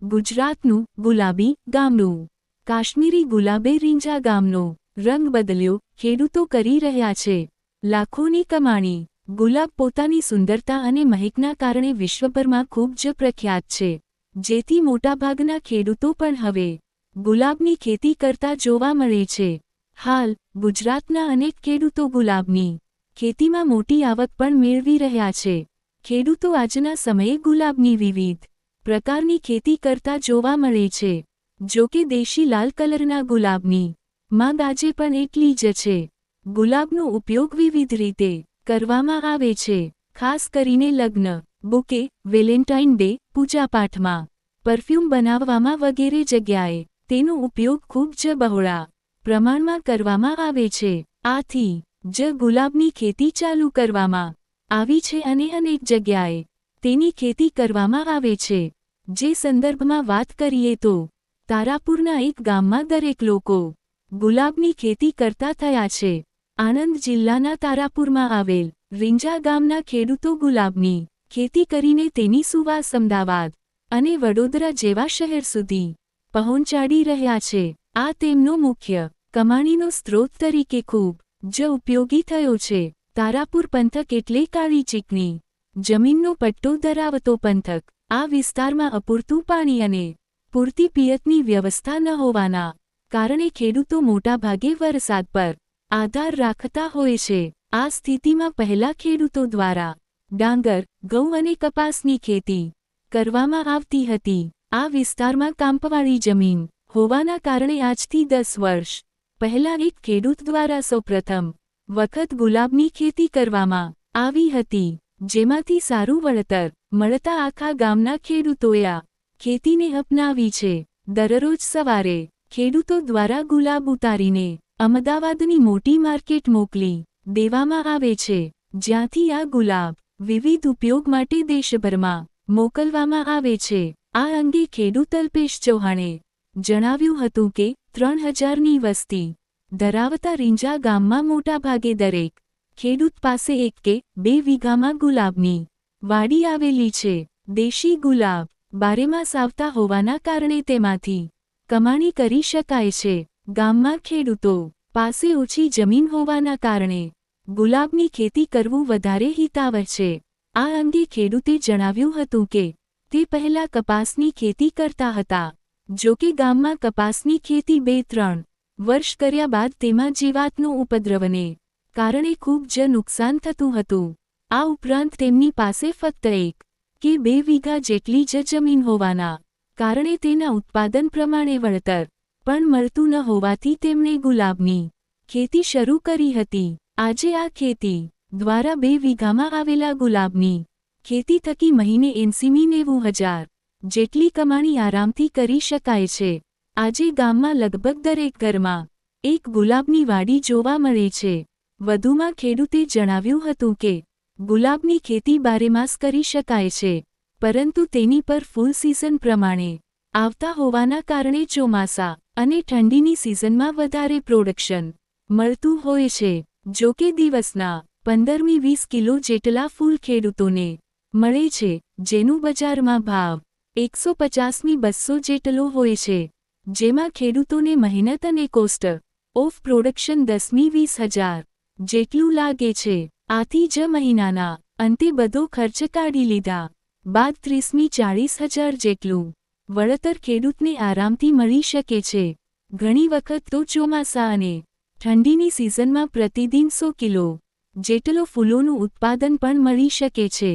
ગુજરાતનું ગુલાબી ગામનું કાશ્મીરી ગુલાબે રીંજા ગામનો રંગ બદલ્યો, ખેડૂતો કરી રહ્યા છે લાખોની કમાણી। ગુલાબ પોતાની સુંદરતા અને મહેકના કારણે વિશ્વભરમાં ખૂબ જ પ્રખ્યાત છે, જેથી મોટાભાગના ખેડૂતો પણ હવે ગુલાબની ખેતી કરતા જોવા મળે છે। હાલ ગુજરાતના અનેક ખેડૂતો ગુલાબની ખેતીમાં મોટી આવક પણ મેળવી રહ્યા છે। ખેડૂતો આજના સમયે ગુલાબની વિવિધ પ્રકારની ખેતી કરતા જોવા મળે છે। જો કે દેશી લાલ કલરના ગુલાબની માંગ આજે પણ એટલી જ છે। ગુલાબનો ઉપયોગ વિવિધ રીતે કરવામાં આવે છે, ખાસ કરીને લગ્ન, બુકે, વેલેન્ટાઇન ડે, પૂજાપાઠમાં, પરફ્યુમ બનાવવામાં વગેરે જગ્યાએ તેનો ઉપયોગ ખૂબ જ બહોળા પ્રમાણમાં કરવામાં આવે છે। આથી જ ગુલાબની ખેતી ચાલુ કરવામાં આવી છે અને અનેક જગ્યાએ તેની ખેતી કરવામાં આવે છે। જે સંદર્ભમાં વાત કરીએ તો તારાપુરના એક ગામમાં દરેક લોકો ગુલાબની ખેતી કરતા થયા છે। આણંદ જિલ્લાના તારાપુરમાં આવેલ રીંજા ગામના ખેડૂતો ગુલાબની ખેતી કરીને તેની સુવાસ અમદાવાદ અને વડોદરા જેવા શહેર સુધી પહોંચાડી રહ્યા છે। આ તેમનો મુખ્ય કમાણીનો સ્ત્રોત તરીકે ખૂબ જ ઉપયોગી થયો છે। તારાપુર પંથક એટલે કાળી ચીકણી જમીનનો પટ્ટો ધરાવતો પંથક। આ વિસ્તારમાં અપૂરતું પાણી અને પૂરતી પિયતની વ્યવસ્થા ન હોવાના કારણે ખેડૂતો મોટાભાગે વરસાદ પર આધાર રાખતા હોય છે। આ સ્થિતિમાં પહેલા ખેડૂતો દ્વારા ડાંગર, ઘઉં અને કપાસની ખેતી કરવામાં આવતી હતી। આ વિસ્તારમાં કાંપવાળી જમીન હોવાના કારણે આજથી 10 વર્ષ પહેલા એક ખેડૂત દ્વારા સૌપ્રથમ વખત ગુલાબની ખેતી કરવામાં આવી હતી, જેમાંથી સારું વળતર મળતા આખા ગામના ખેડૂતોએ આ ખેતીને અપનાવી છે। દરરોજ સવારે ખેડૂતો દ્વારા ગુલાબ ઉતારીને અમદાવાદની મોટી માર્કેટ મોકલી દેવામાં આવે છે, જ્યાંથી આ ગુલાબ વિવિધ ઉપયોગ માટે દેશભરમાં મોકલવામાં આવે છે। આ અંગે ખેડૂત અલ્પેશ ચૌહાણે જણાવ્યું હતું કે 3000ની વસ્તી ધરાવતા રીંજા ગામમાં મોટાભાગે દરેક ખેડૂત પાસે 1 કે 2 વીઘામાં ગુલાબની વાડી આવેલી છે। દેશી ગુલાબ બારેમાસ આવતા હોવાના કારણે તેમાંથી કમાણી કરી શકાય છે। ગામમાં ખેડૂતો પાસે ઓછી જમીન હોવાના કારણે ગુલાબની ખેતી કરવું વધારે હિતાવહ છે। આ અંગે ખેડૂતે જણાવ્યું હતું કે તે પહેલા કપાસની ખેતી કરતા હતા, જો કે ગામમાં કપાસની ખેતી 2-3 વર્ષ કર્યા બાદ તેમાં જીવાતનો ઉપદ્રવને કારણે ખૂબ જ નુકસાન થતું હતું। આ ઉપરાંત તેમની પાસે ફક્ત 1 કે 2 વીઘા જેટલી જ જમીન હોવાના કારણે તેના ઉત્પાદન પ્રમાણે વળતર પણ મળતું ન હોવાથી તેમણે ગુલાબની ખેતી શરૂ કરી હતી। આજે આ ખેતી દ્વારા 2 વીઘામાં આવેલા ગુલાબની ખેતી થકી મહિને 80-90 હજાર જેટલી કમાણી આરામથી કરી શકાય છે। આજે ગામમાં લગભગ દરેક ઘરમાં એક ગુલાબની વાડી જોવા મળે છે। વધુમાં ખેડૂતે જણાવ્યું હતું કે ગુલાબની ખેતી બારેમાસ કરી શકાય છે, પરંતુ તેની પર ફૂલ સિઝન પ્રમાણે આવતા હોવાના કારણે ચોમાસા અને ઠંડીની સિઝનમાં વધારે પ્રોડક્શન મળતું હોય છે। જો કે દિવસના 15-20 કિલો જેટલા ફૂલ ખેડૂતોને મળે છે, જેનું બજારમાં ભાવ 150-200 જેટલો હોય છે, જેમાં ખેડૂતોને મહેનત અને કોસ્ટ ઓફ પ્રોડક્શન 10-20 હજાર જેટલું લાગે છે। આથી જ મહિનાના અંતે બધો ખર્ચ કાઢી લીધા બાદ 30-40 હજાર જેટલું વળતર ખેડૂતને આરામથી મળી શકે છે। ઘણી વખત તો ચોમાસા અને ઠંડીની સિઝનમાં પ્રતિદિન 100 કિલો જેટલો ફૂલોનું ઉત્પાદન પણ મળી શકે છે।